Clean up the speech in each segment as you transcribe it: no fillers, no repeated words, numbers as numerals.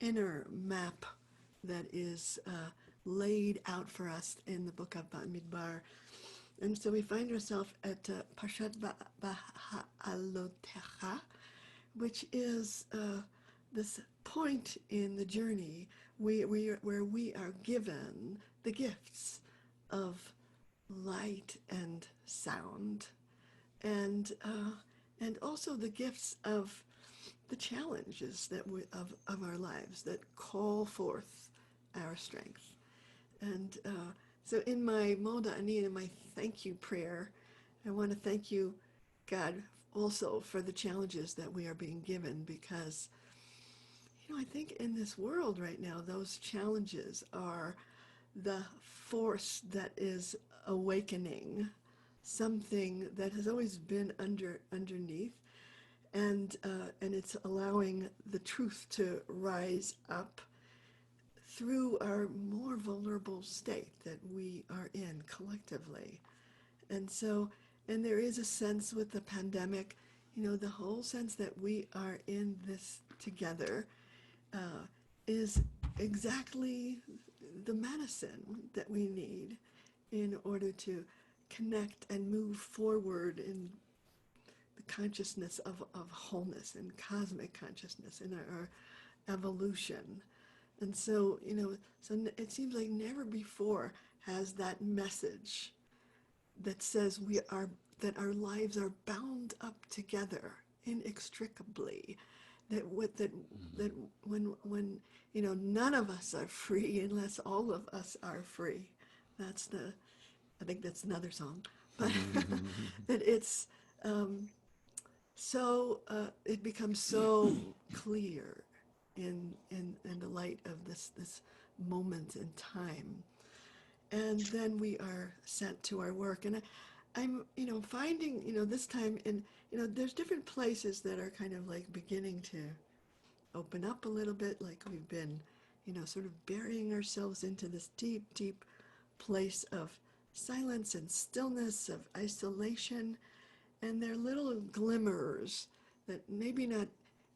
inner map that is laid out for us in the book of Bamidbar. And so we find ourselves at Parshat Ba'alotecha, which is this point in the journey where we are given the gifts of light and sound, and also the gifts of the challenges of our lives that call forth our strength. And so in my Moda Ani, in my thank you prayer, I want to thank you, God, also for the challenges that we are being given, because, I think in this world right now, those challenges are the force that is awakening something that has always been underneath, and it's allowing the truth to rise up through our more vulnerable state that we are in collectively. And so, and there is a sense with the pandemic, the whole sense that we are in this together is exactly the medicine that we need in order to connect and move forward in the consciousness of wholeness and cosmic consciousness in our evolution. And so, so it seems like never before has that message that says that our lives are bound up together inextricably, that when none of us are free unless all of us are free. I think that's another song, but that it's so it becomes so clear in the light of this moment in time, and then we are sent to our work. And I'm finding this time in there's different places that are kind of like beginning to open up a little bit, like we've been sort of burying ourselves into this deep place of silence and stillness, of isolation, and they're little glimmers that maybe not,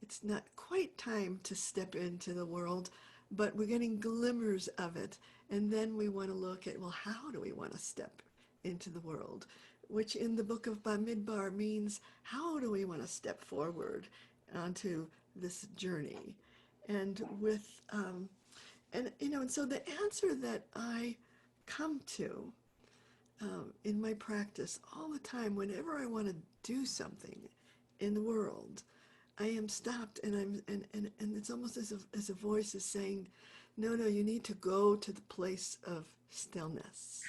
it's not quite time to step into the world, but we're getting glimmers of it. And then we want to look at, well, how do we want to step into the world? Which in the book of Bamidbar means, how do we want to step forward onto this journey? And and so the answer that I come to in my practice all the time, whenever I want to do something in the world, I am stopped, and and it's almost as a voice is saying, no, you need to go to the place of stillness.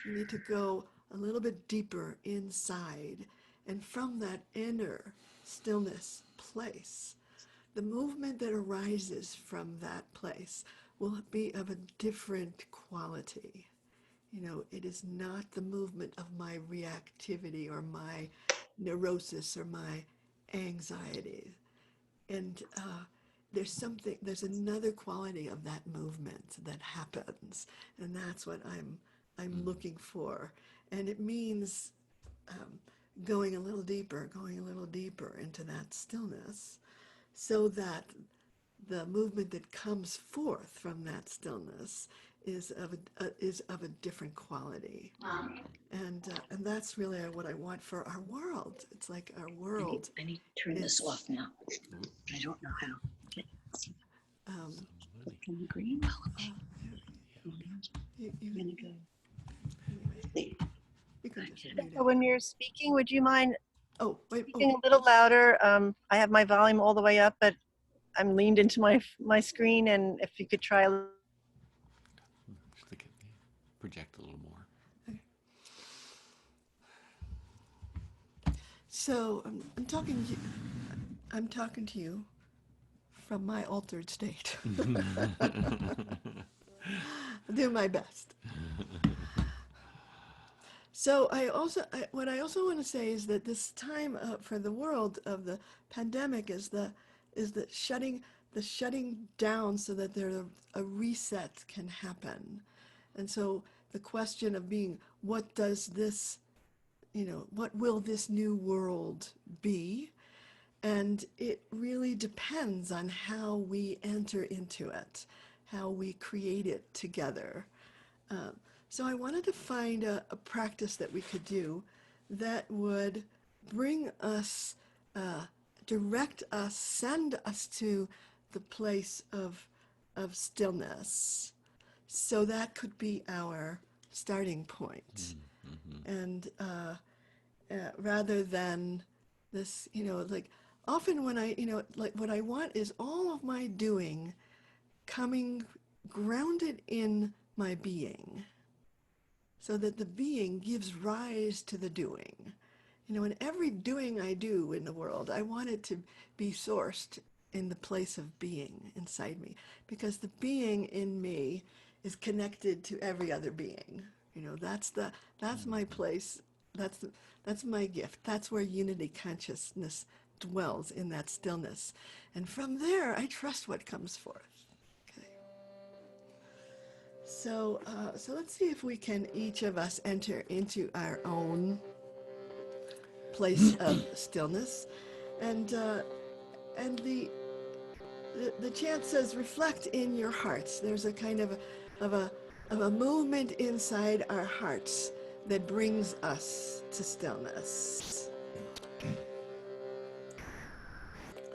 You need to go a little bit deeper inside, and from that inner stillness place, the movement that arises from that place will be of a different quality. It is not the movement of my reactivity or my neurosis or my anxiety. And there's another quality of that movement that happens, and that's what I'm looking for. And it means going a little deeper into that stillness, so that the movement that comes forth from that stillness is of a different quality, and that's really what I want for our world. It's like our world I need to turn this off now. I don't know how. um, Click on the green. I'm gonna go. anyway, you can just mute So it. when you're speaking, would you mind Oh, wait. speaking a little louder? I have my volume all the way up, but I'm leaned into my screen, and if you could try a little. Just look at me. Project a little more. Okay. So I'm talking to you from my altered state. I'll do my best. So what I also want to say is that this time for the world of the pandemic is the shutting down, so that a reset can happen. And so the question of being, what does this, what will this new world be? And it really depends on how we enter into it, how we create it together. So I wanted to find a practice that we could do that would bring us, direct us, send us to the place of stillness. So that could be our starting point. And rather than this, like often when like what I want is all of my doing coming grounded in my being, so that the being gives rise to the doing. In every doing I do in the world, I want it to be sourced in the place of being inside me, because the being in me is connected to every other being. That's my place. That's my gift. That's where unity consciousness dwells, in that stillness. And from there, I trust what comes forth. Okay. So let's see if we can, each of us, enter into our own place of stillness. And the chant says, reflect in your hearts. There's a kind of a movement inside our hearts that brings us to stillness.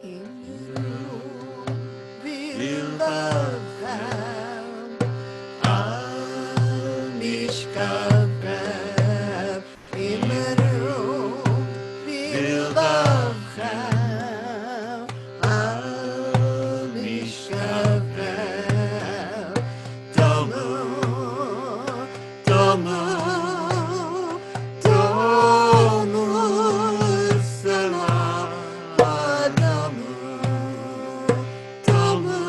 In you, beloved, Mishkabah, Imeru, beloved, Mishkabah, Domu, Domu, Domu, Salam, Domu, Domu,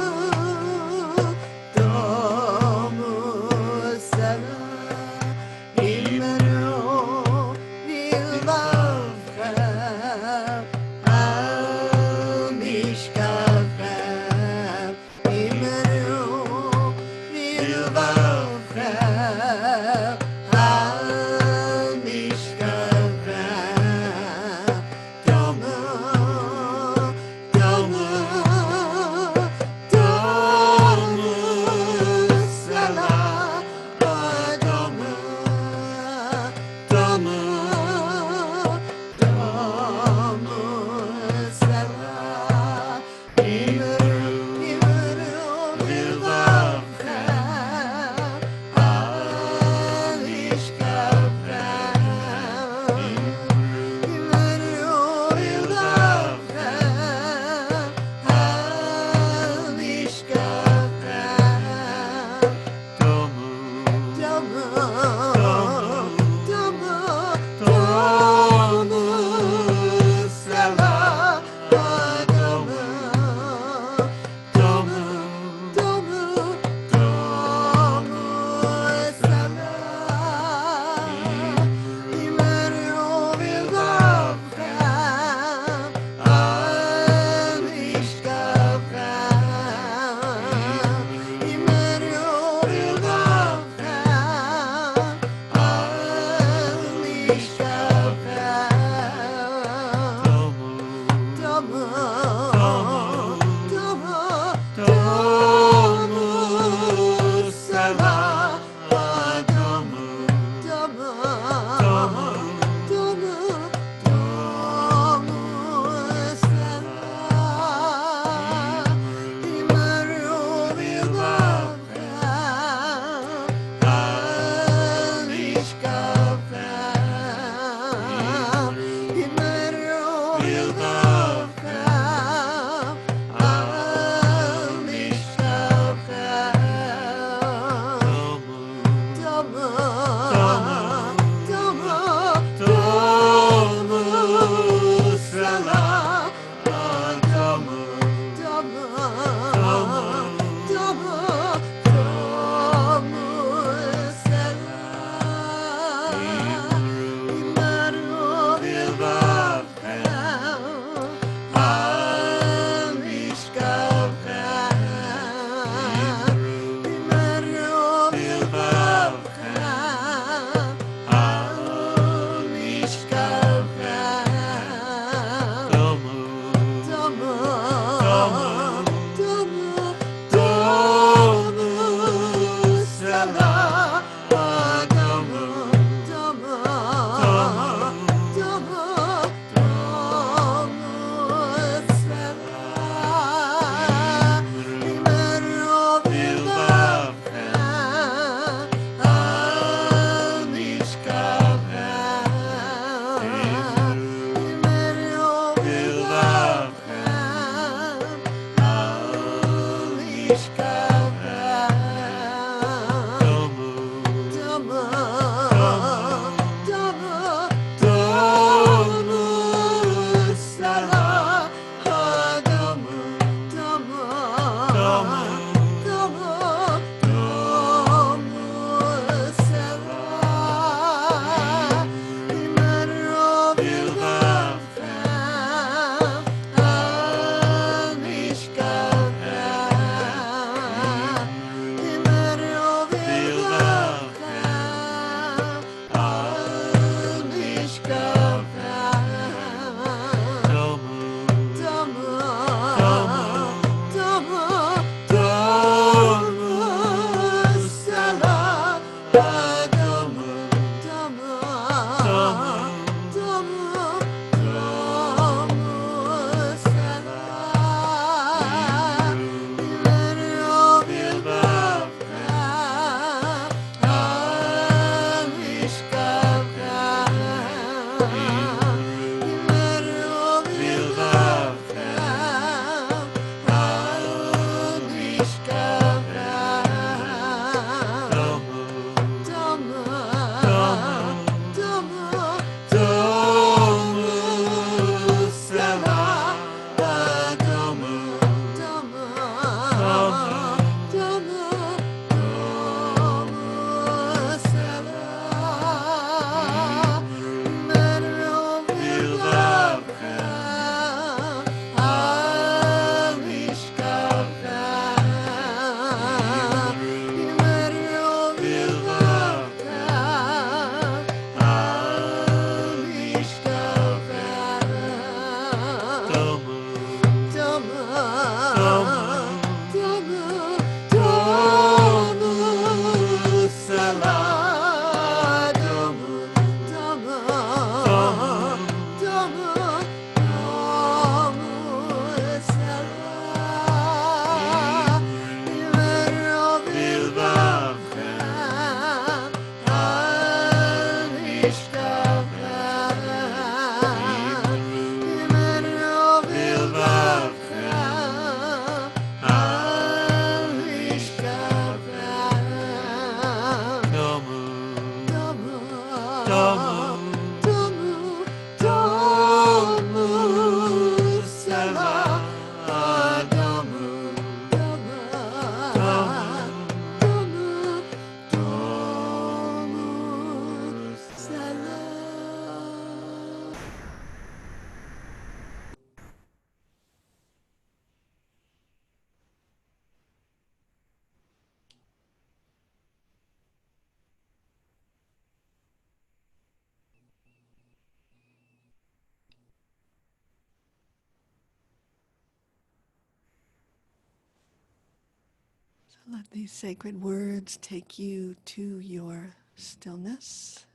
Let these sacred words take you to your stillness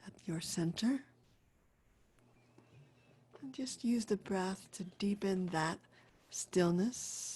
at your center. And just use the breath to deepen that stillness.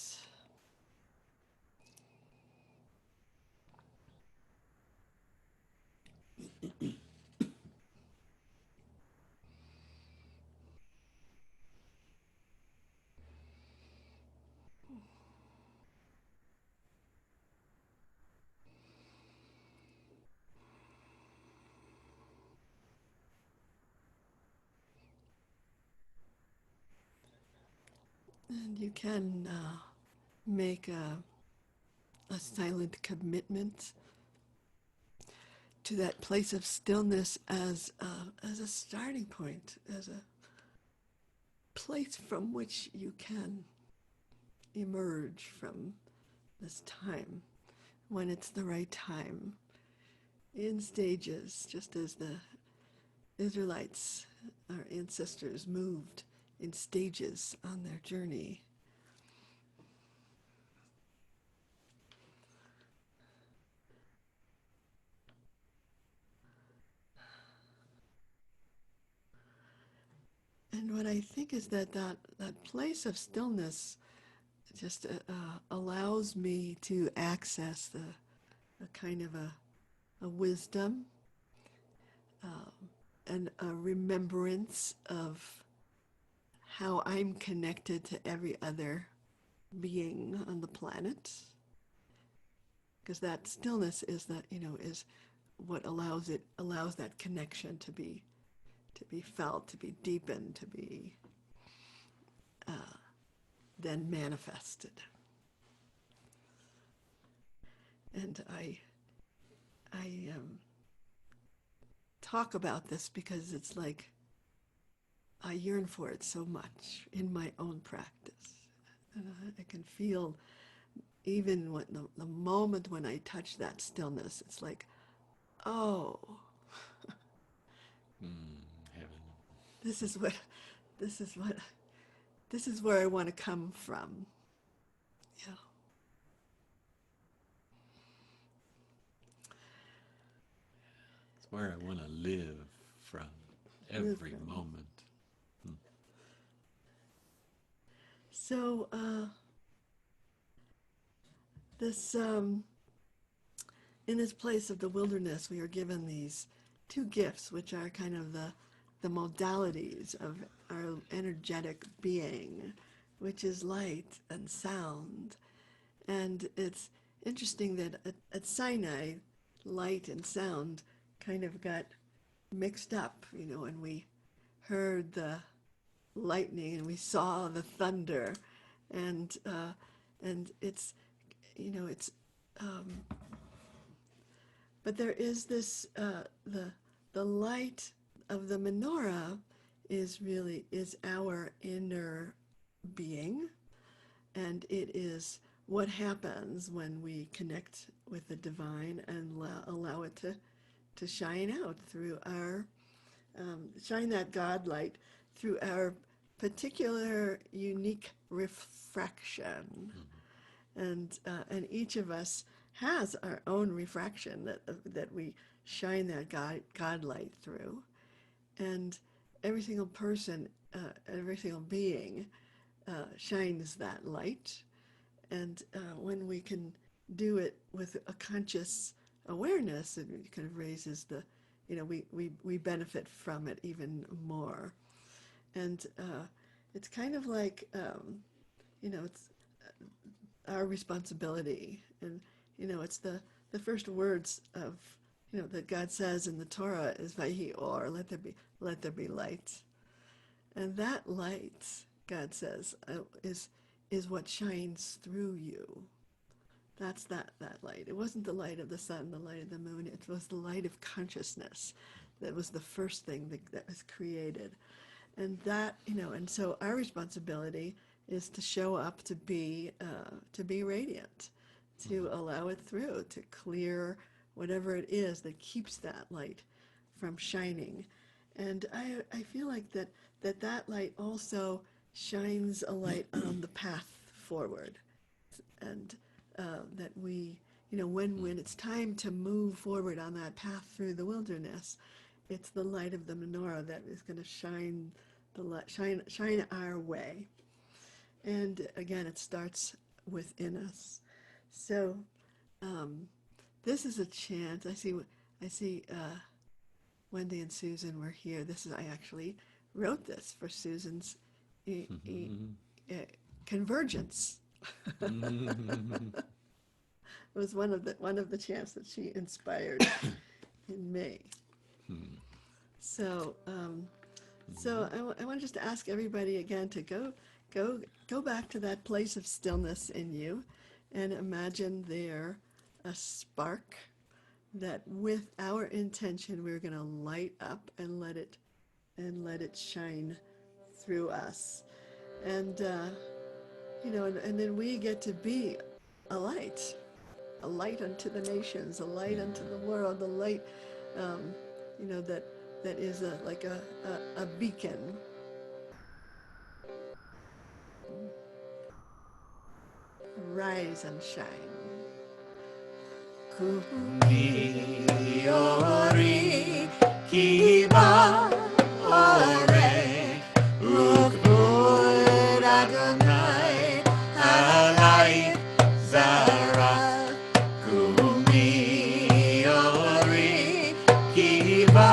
And you can make a silent commitment to that place of stillness as a starting point, as a place from which you can emerge from this time when it's the right time, in stages, just as the Israelites, our ancestors, moved in stages on their journey. And what I think is that place of stillness just allows me to access a kind of a wisdom and a remembrance of how I'm connected to every other being on the planet, because that stillness is that, is what allows that connection to be felt, to be deepened, to be then manifested. And I talk about this because it's like I yearn for it so much in my own practice. And I can feel even when the moment when I touch that stillness, it's like, oh, Heaven. this is what, this is what, this is where I want to come from. Yeah. It's where I want to live from every moment. So this in this place of the wilderness, we are given these two gifts, which are kind of the modalities of our energetic being, which is light and sound. And it's interesting that at Sinai, light and sound kind of got mixed up, and we heard the lightning and we saw the thunder, and it's, it's but there is this the light of the menorah is our inner being, and it is what happens when we connect with the divine and allow it to shine out through our shine that God light through our particular unique refraction. And each of us has our own refraction that we shine that God light through. And every single person, every single being shines that light. And when we can do it with a conscious awareness, it kind of raises the, we benefit from it even more. And it's kind of like, it's our responsibility. And, it's the first words of, that God says in the Torah is Vayhi Or, let there be light. And that light, God says, is what shines through you. That's that light. It wasn't the light of the sun, the light of the moon. It was the light of consciousness that was the first thing that was created. And that, and so our responsibility is to show up to be radiant, to allow it through, to clear whatever it is that keeps that light from shining. And I feel like that light also shines a light on the path forward. And that we, when it's time to move forward on that path through the wilderness, it's the light of the menorah that is going to shine shine our way. And again, it starts within us. So this is a chant. I see Wendy and Susan were here. I actually wrote this for Susan's convergence. It was one of the chants that she inspired in me. So I want just to ask everybody again to go back to that place of stillness in you, and imagine there a spark that, with our intention, we're going to light up and let it shine through us, and and then we get to be a light unto the nations, a light unto the world, a light, that is like a beacon. Rise and shine. Kumiori kiba ore ukbud Adonai alai zara. Kumiori kiba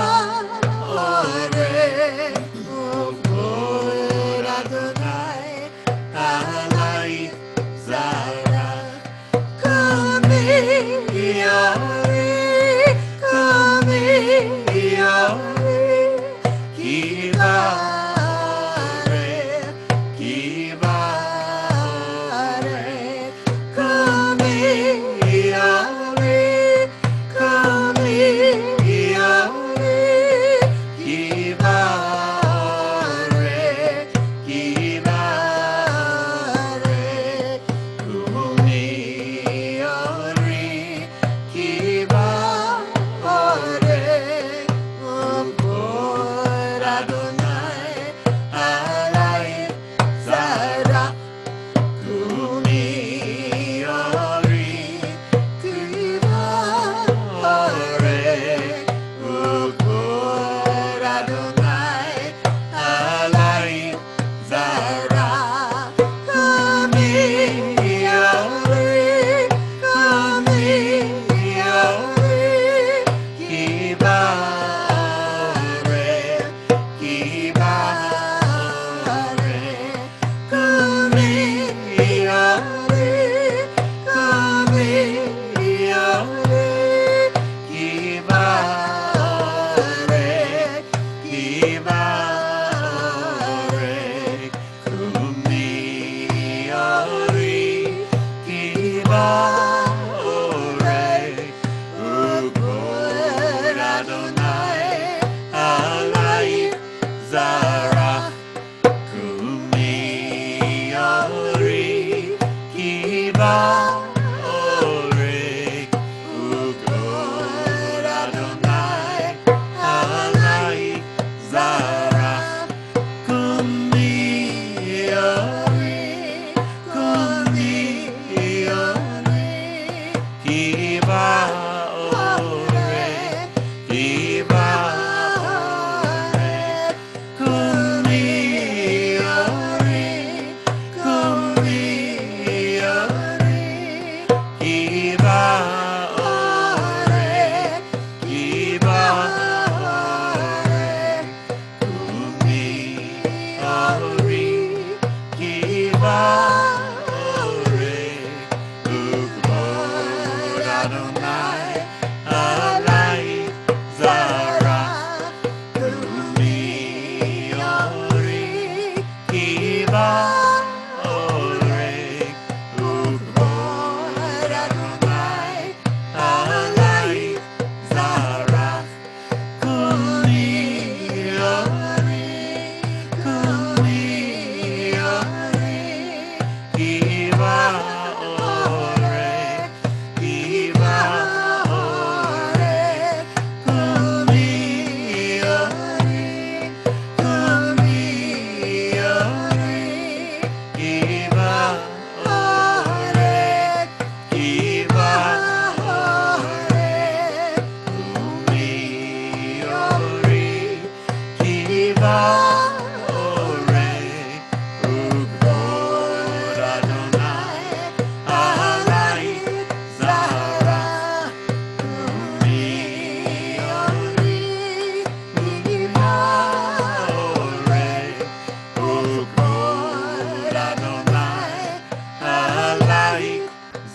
ore ukbud Adonai alai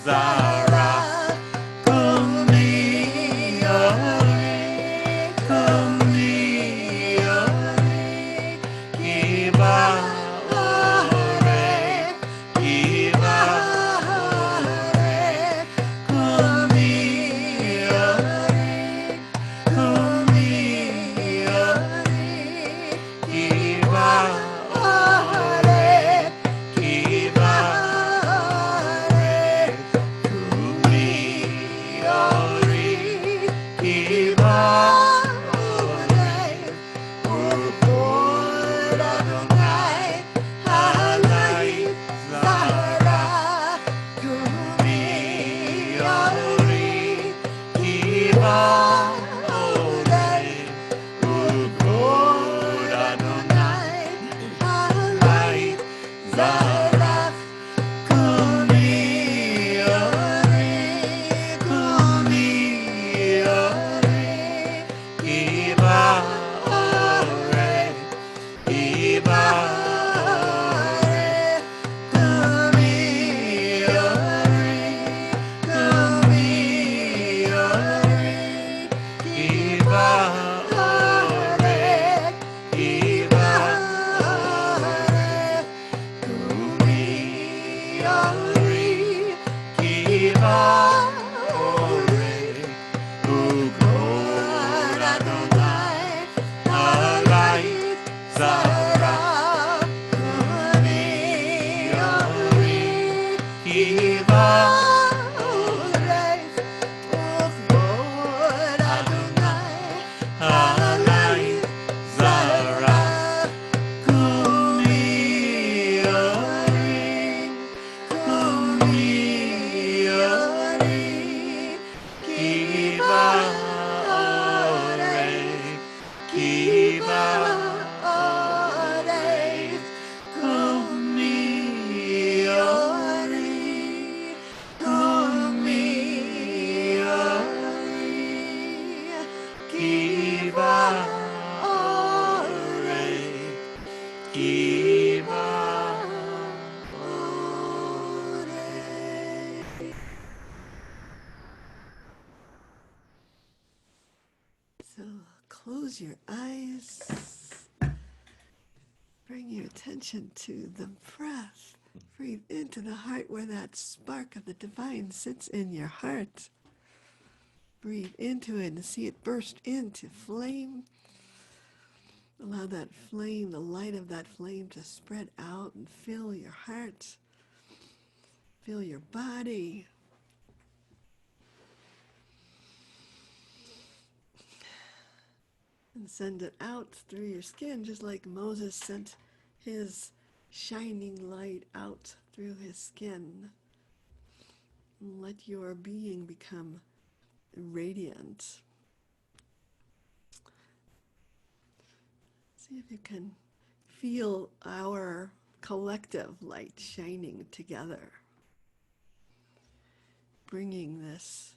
Zara, Kumi, Ori, Kumi, Ori, Kiba, Ore, Kiba, Ore, Kumi, Ori, Kumi, Ori, Kiba, Ore, Kiba, Ore, Kumi, Ori, Kiba, Ore, Ukod Adonai, Halai, Zara, Kumi, Ori, Kiba, Ore, Ukod Adonai, Halai, Zara, Kumi, Ori, Kumi, Ori, Kiba, Ore, Kiba, Ore, Kumi, Ori, Kumi, Ori, Kiba, Ore, Kiba, Ore, Kumi, Ori, Kiba, Ore, Ukod Adonai, Halai, Zara, Kumi, Ori, Kiba, Ore, Ukod Adonai, Halai, Zara, Kumi, Ori, Kumi, Ori, Kiba, Ore, Kiba, Ore, Kumi, Ori, Kumi, Ori, Kiba, Ore, Kiba, Ore. So close your eyes. Bring your attention to the breath. Breathe into the heart where that spark of the divine sits in your heart. Breathe into it and see it burst into flame. Allow that flame, the light of that flame, to spread out and fill your heart, fill your body. And send it out through your skin, just like Moses sent his shining light out through his skin. Let your being become radiant. See if you can feel our collective light shining together, bringing this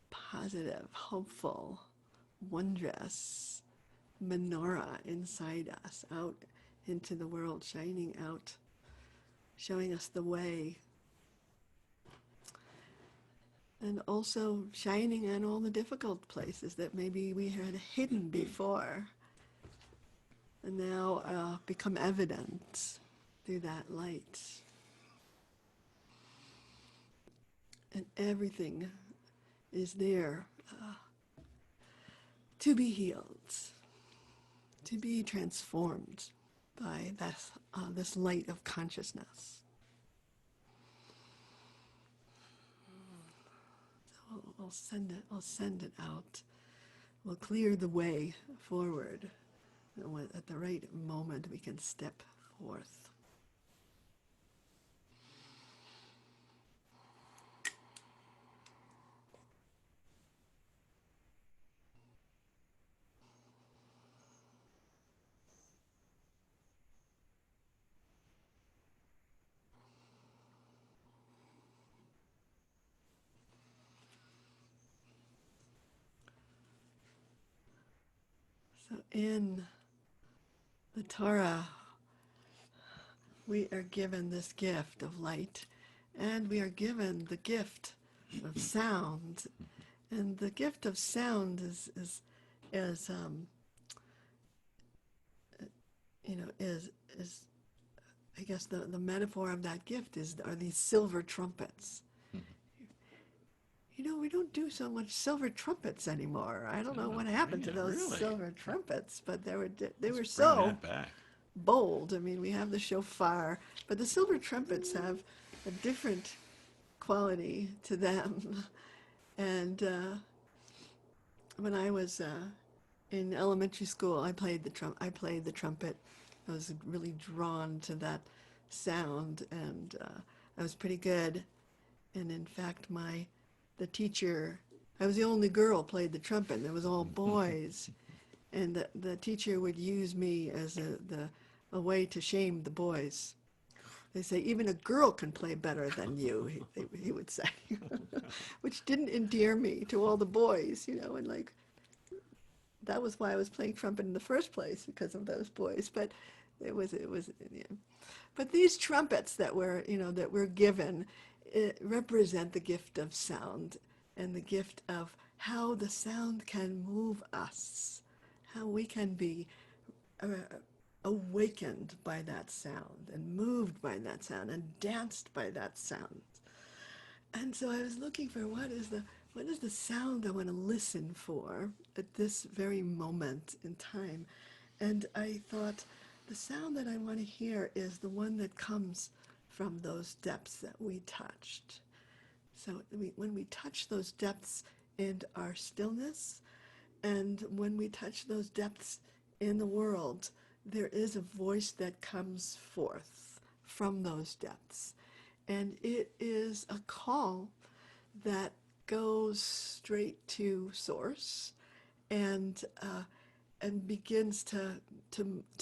positive, hopeful, wondrous menorah inside us out into the world, shining out, showing us the way, and also shining on all the difficult places that maybe we had hidden before and now become evident through that light. And everything is there to be healed, to be transformed by this light of consciousness. So I'll send it out. We'll clear the way forward. And at the right moment, we can step forth. So in the Torah, we are given this gift of light, and we are given the gift of sound. And the gift of sound is is I guess the metaphor of that gift are these silver trumpets. We don't do so much silver trumpets anymore. I don't know what happened to those really? silver trumpets, but they were Let's bring so that back. bold. I mean, we have the shofar, but the silver trumpets have a different quality to them. And when I was in elementary school, I played the trumpet. I was really drawn to that sound, and I was pretty good. And in fact, the teacher, I was the only girl played the trumpet. There was all boys, and the teacher would use me as a way to shame the boys. They say, even a girl can play better than you, he would say, which didn't endear me to all the boys, and like, that was why I was playing trumpet in the first place, because of those boys. But it was, yeah. But these trumpets that we're given, represent the gift of sound and the gift of how the sound can move us, how we can be uh, awakened by that sound and moved by that sound and danced by that sound. And so I was looking for what is the sound I want to listen for at this very moment in time. And I thought the sound that I want to hear is the one that comes from those depths that we touched. So when we touch those depths in our stillness, and when we touch those depths in the world, there is a voice that comes forth from those depths. And it is a call that goes straight to source, and begins to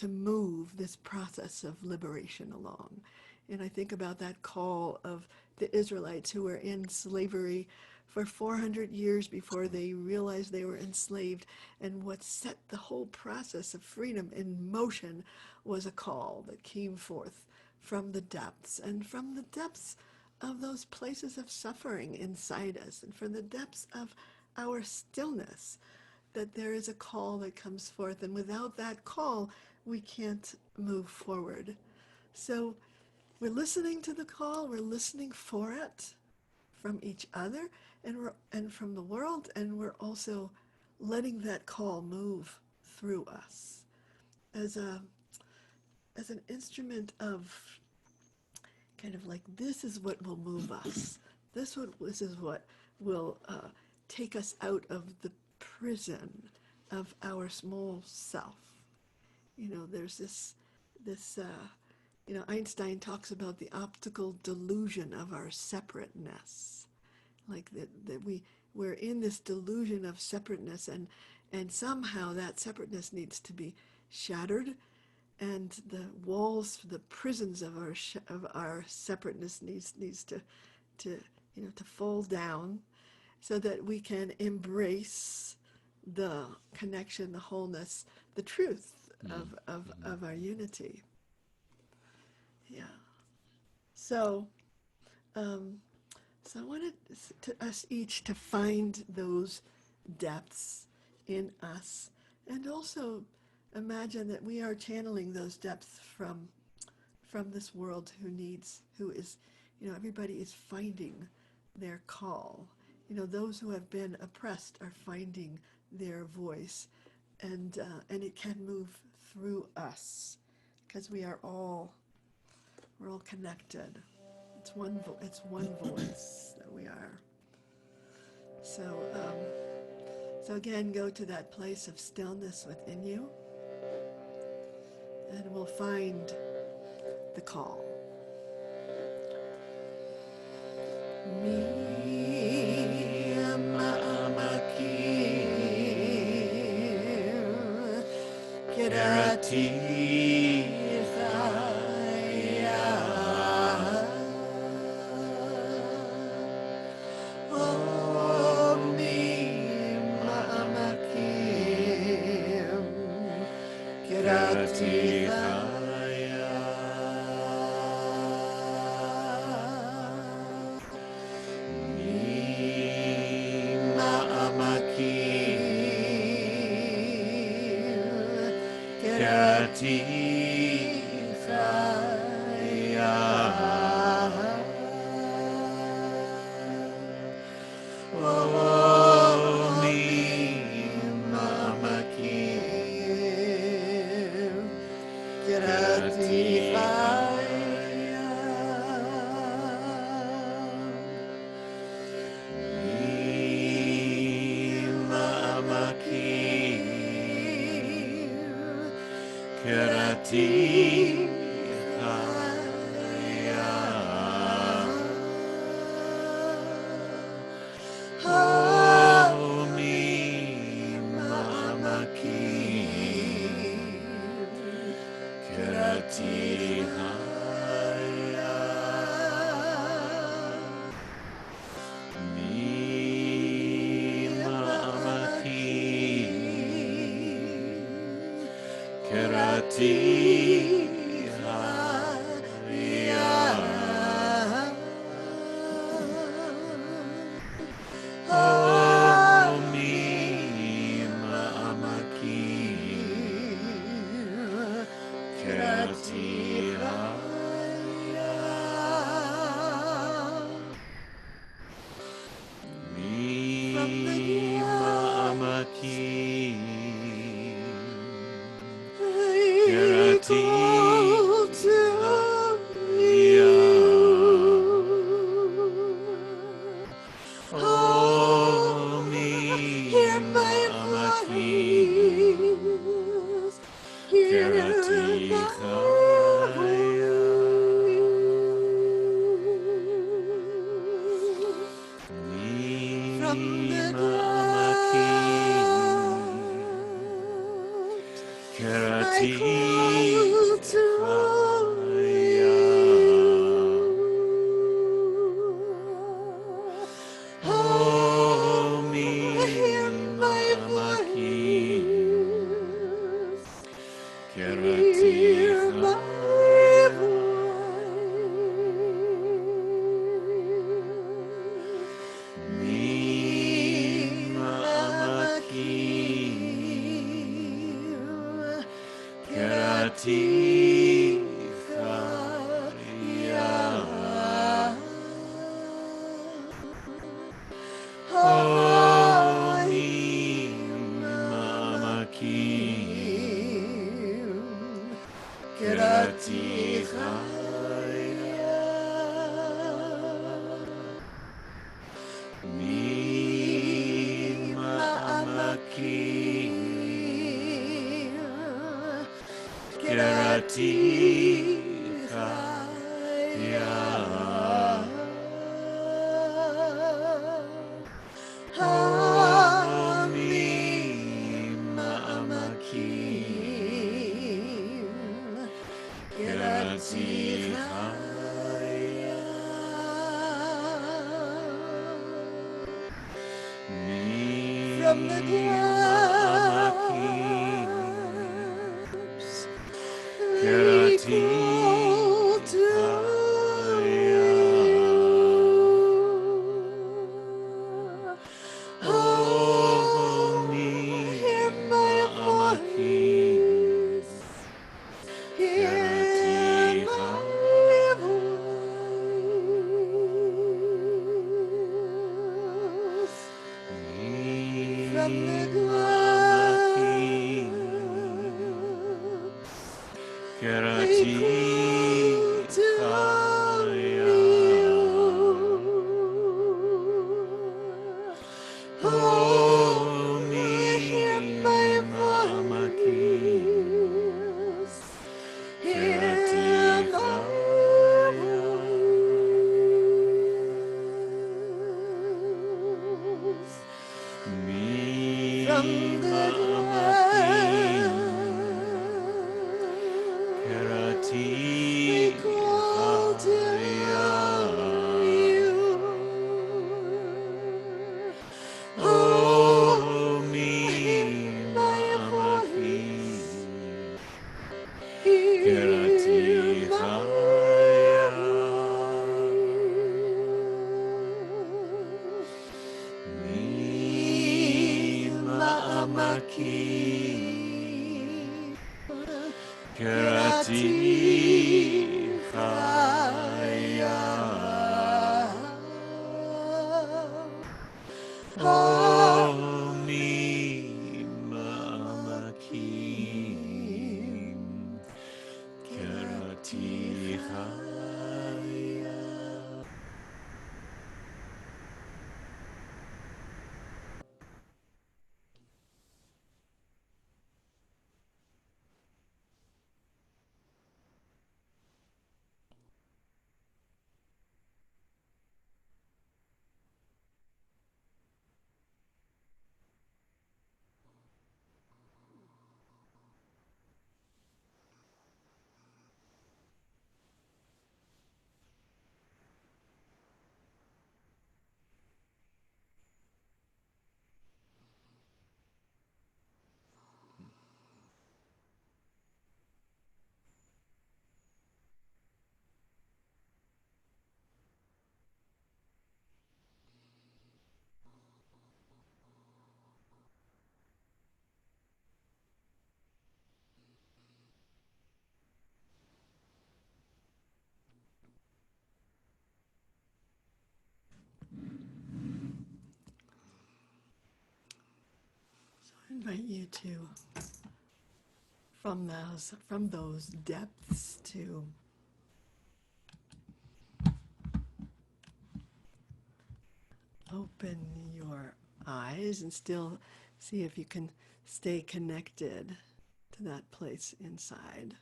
move this process of liberation along. And I think about that call of the Israelites who were in slavery for 400 years before they realized they were enslaved. And what set the whole process of freedom in motion was a call that came forth from the depths, and from the depths of those places of suffering inside us, and from the depths of our stillness, that there is a call that comes forth. And without that call, we can't move forward. So we're listening to the call, we're listening for it from each other, and from the world, and we're also letting that call move through us as an instrument of kind of like, this is what will move us. This is what will take us out of the prison of our small self. There's this Einstein talks about the optical delusion of our separateness, like that we're in this delusion of separateness, and somehow that separateness needs to be shattered, and the walls, the prisons of our separateness needs to fall down, so that we can embrace the connection, the wholeness, the truth of our unity. Yeah. So, so I wanted us each to find those depths in us, and also imagine that we are channeling those depths from this world who is, everybody is finding their call. Those who have been oppressed are finding their voice, and it can move through us, because we're all connected. It's one voice that we are. So again, go to that place of stillness within you, and we'll find the call. Kerati Chaya Oni Mamakim Kerati Chaya. I invite you to, from those depths, to open your eyes and still see if you can stay connected to that place inside.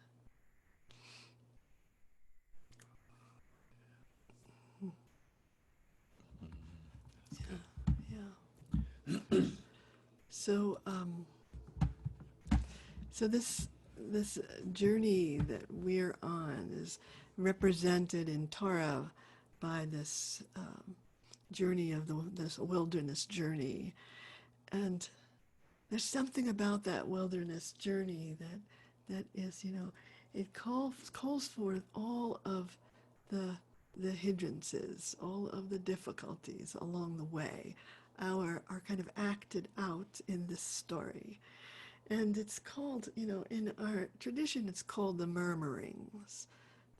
Yeah. So, so this journey that we're on is represented in Torah by this journey of this wilderness journey, and there's something about that wilderness journey that is, it calls forth all of the hindrances, all of the difficulties along the way, are kind of acted out in this story. And it's called, in our tradition, it's called the murmurings.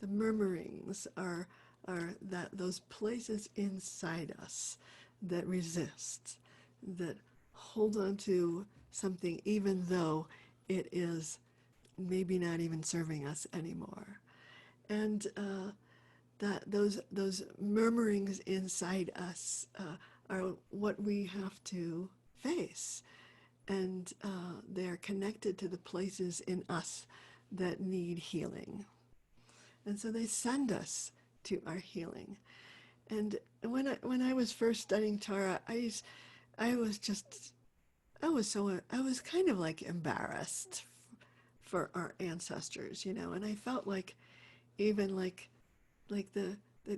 The murmurings are those places inside us that resist, that hold on to something even though it is maybe not even serving us anymore. And that those murmurings inside us are what we have to face, and they're connected to the places in us that need healing. And so they send us to our healing. And when I was first studying Torah, I was just I was kind of like embarrassed for our ancestors, and I felt like even like the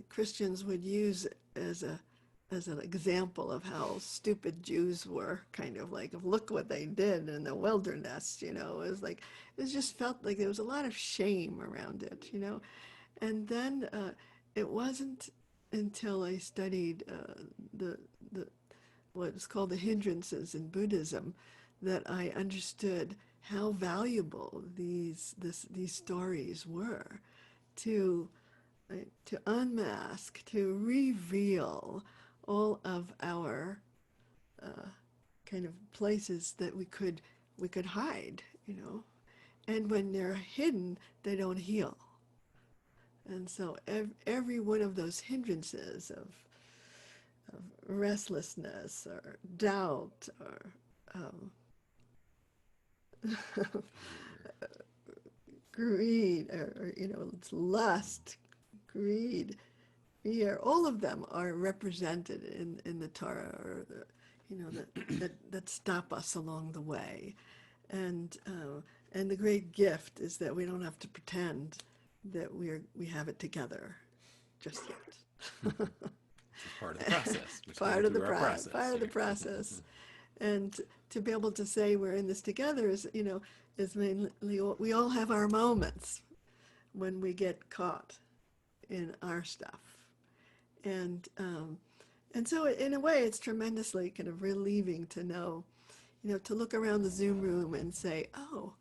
Christians would use as an example of how stupid Jews were, kind of like, look what they did in the wilderness, It was like, it just felt like there was a lot of shame around it. And then it wasn't until I studied the what's called the hindrances in Buddhism that I understood how valuable these stories were to to unmask, to reveal all of our kind of places that we could hide. And when they're hidden, they don't heal. And so every one of those hindrances of restlessness or doubt or greed or it's lust, greed, fear, all of them are represented in the Torah, or that stop us along the way. And the great gift is that we don't have to pretend that we have it together just yet. It's part of the process. We're part going of the through our process. part of the here. process. And to be able to say we're in this together is mainly, we all have our moments when we get caught in our stuff. And so in a way it's tremendously kind of relieving to know, to look around the Zoom room and say, oh,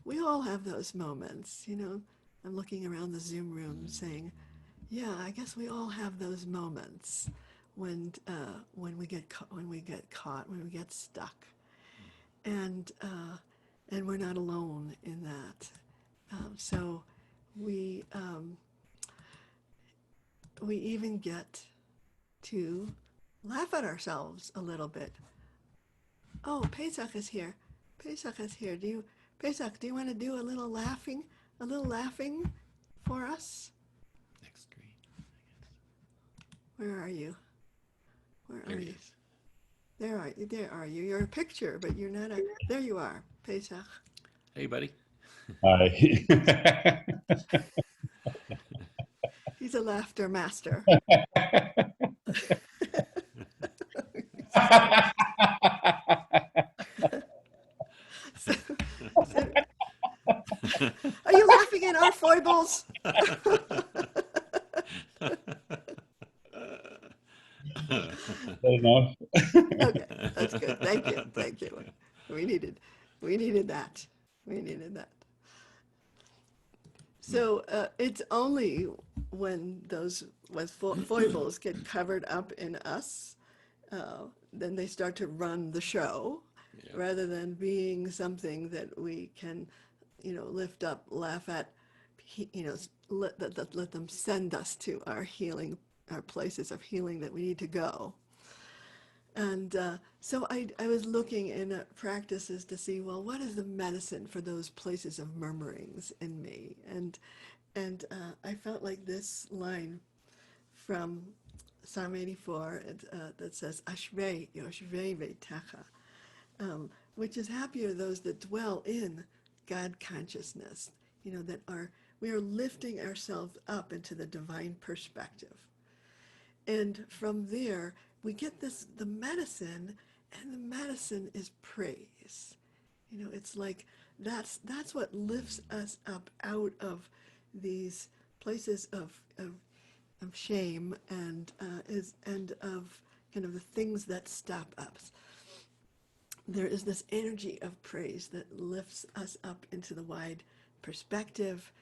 we all have those moments, you know. I'm looking around the Zoom room saying, yeah, I guess we all have those moments when we get when we get caught, when we get stuck, and we're not alone in that. So we we even get to laugh at ourselves a little bit. Oh, Pesach is here. Pesach is here. Pesach, do you want to do a little laughing? A little laughing for us? Next screen. Where are you? Where There are he you? is. There are you. You're a picture, but you're not a. There you are, Pesach. Hey, buddy. Hi. He's a laughter master. So, so, are you laughing at our foibles? Enough. Okay, that's good. Thank you. Thank you. We needed, we needed that. We needed that. So it's only when those foibles get covered up in us, then they start to run the show, Yep. rather than being something that we can, you know, lift up, laugh at, you know, let them send us to our healing, our places of healing that we need to go. And so I was looking in practices to see, well, what is the medicine for those places of murmurings in me? And I felt like this line from Psalm 84 that says, Ashrei Yoshvei Veitecha, which is happy are those that dwell in God consciousness, you know, we are lifting ourselves up into the divine perspective. And from there, we get the medicine, and the medicine is praise. You know, it's like that's what lifts us up out of these places of shame and of kind of the things that stop us. There is this energy of praise that lifts us up into the wide perspective.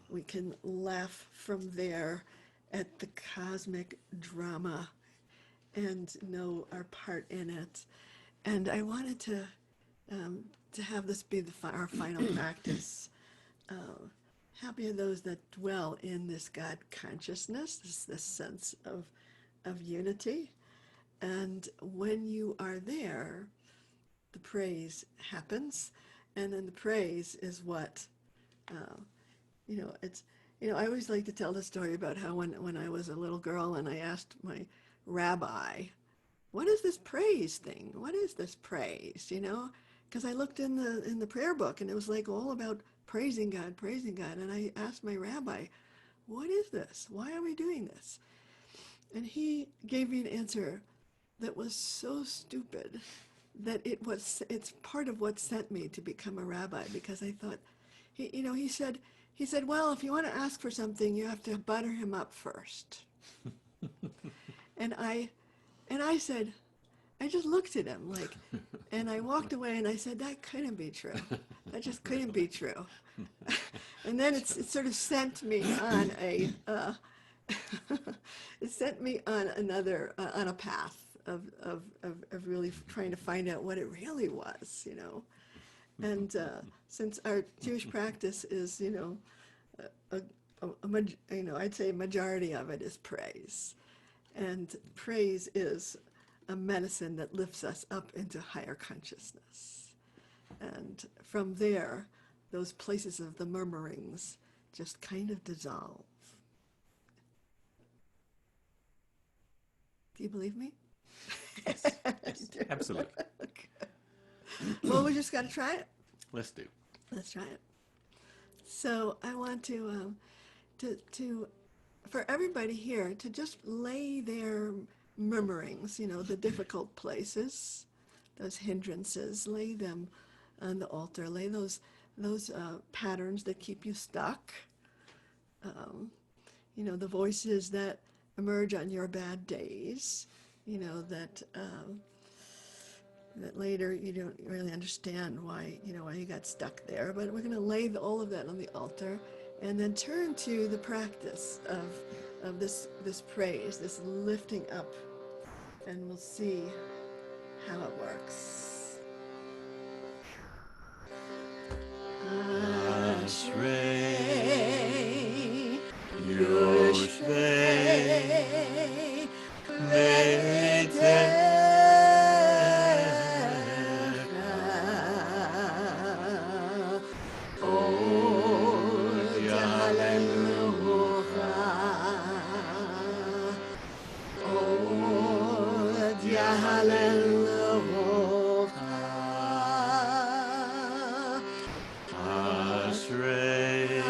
We can laugh from there at the cosmic drama and know our part in it. And I wanted to have this be our final practice. Happy are those that dwell in this God consciousness, this sense of unity. And when you are there, the praise happens. And then the praise is what, you know, it's, you know, I always like to tell the story about how when I was a little girl and I asked my rabbi, what is this praise thing? What is this praise? You know, because I looked in the prayer book and it was like all about praising God, praising God. And I asked my rabbi, what is this? Why are we doing this? And he gave me an answer that was so stupid that it's part of what sent me to become a rabbi, because I thought, he said, well, if you want to ask for something, you have to butter him up first. and I said, I just looked at him like, and I walked away and I said, that couldn't be true. That just couldn't be true. And then it sort of sent me on it sent me on on a path of really trying to find out what it really was, you know. And since our Jewish practice is, you know, you know, I'd say a majority of it is praise. And praise is a medicine that lifts us up into higher consciousness. And from there, those places of the murmurings just kind of dissolve. Do you believe me? Yes, yes, absolutely. Well, we just got to try it. Let's do. Let's try it. So I want to for everybody here to just lay their murmurings, you know, the difficult places, those hindrances, lay them on the altar. Lay those patterns that keep you stuck. You know, the voices that emerge on your bad days. You know, that that later you don't really understand why, why you got stuck there. But we're going to lay all of that on the altar and then turn to the practice of this praise, this lifting up, and we'll see how it works. Ashrei Yoshvei Beitecha Od Yahalelucha Od Yahalelucha Ashrei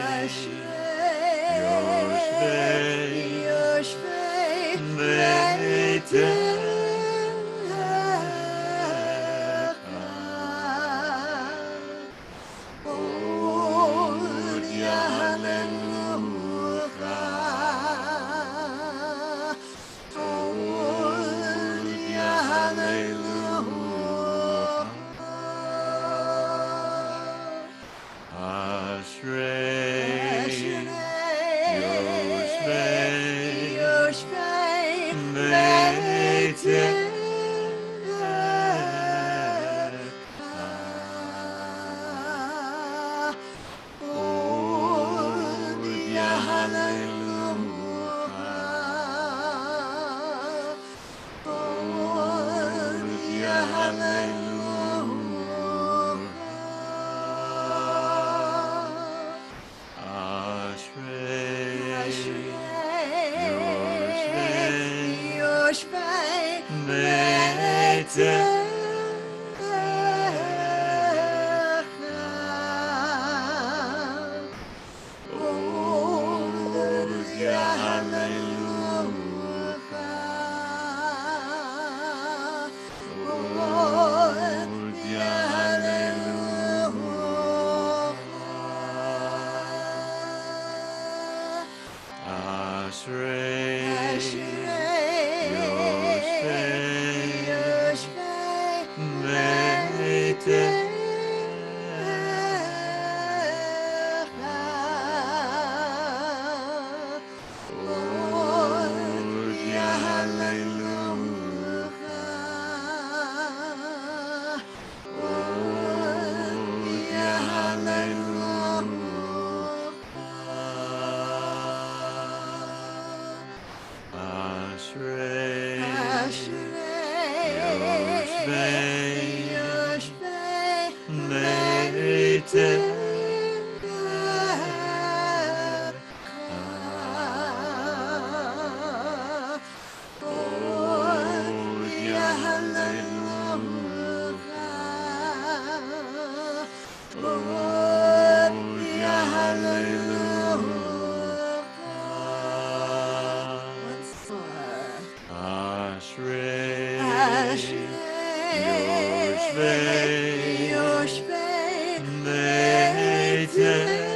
Yoshvei Beitecha Od Yahalelucha Od Yahalelucha Ashrei Yoshvei Beitecha Od Yahalelucha Od Yahalelucha Ashrei Yoshvei Beitecha Od Yahalelucha Od Yahalelucha Ashrei Yoshvei Beitecha Od Yahalelucha Od Yahalelucha Ashrei Yoshvei Beitecha Od Yahalelucha Od Yahalelucha Once more. Ashrei Yoshvei Beitecha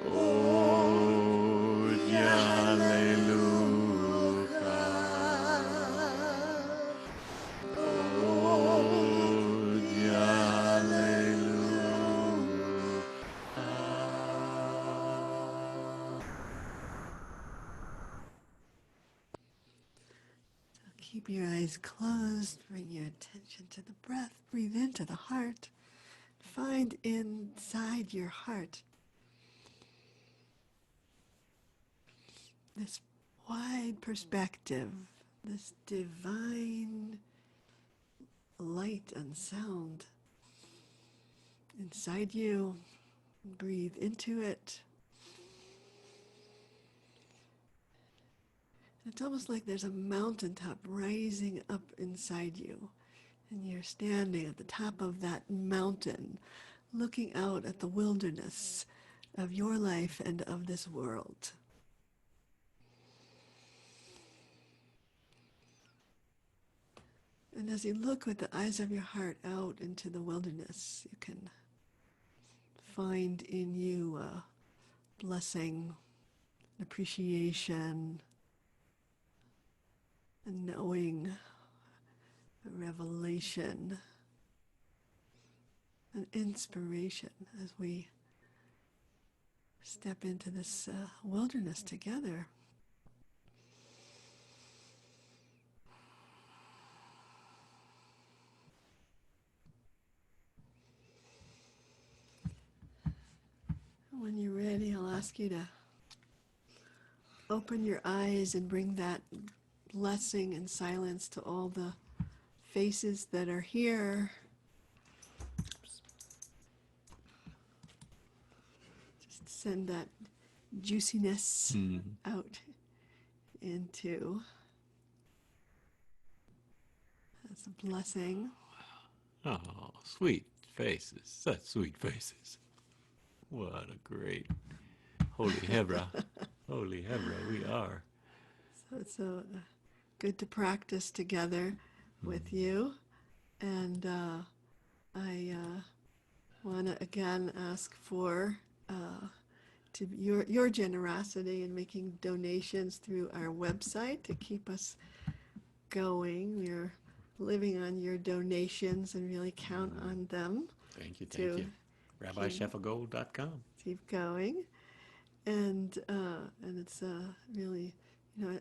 Od Yahalelucha Od Yahalelucha. Keep your eyes closed, bring your attention to the breath, breathe into the heart. Find inside your heart this wide perspective, this divine light and sound inside you. Breathe into it. It's almost like there's a mountaintop rising up inside you, and you're standing at the top of that mountain, looking out at the wilderness of your life and of this world. And as you look with the eyes of your heart out into the wilderness, you can find in you a blessing, appreciation, a knowing, a revelation, an inspiration as we step into this wilderness together. When you're ready, I'll ask you to open your eyes and bring that blessing and silence to all the faces that are here. Just send that juiciness out into as a blessing. Oh, sweet faces. Such sweet faces. What a great holy Hebra. Holy Hebra we are. So it's so good to practice together with you. And I want to again ask for to your generosity in making donations through our website to keep us going. We're living on your donations and really count on them. Thank you. To RabbiChefAgold.com. keep going. And it's really,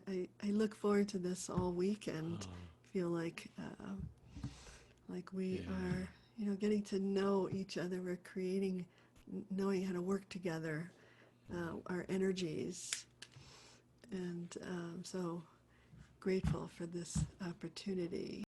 I look forward to this all week and feel like we are, getting to know each other. We're creating, knowing how to work together, our energies. And so grateful for this opportunity.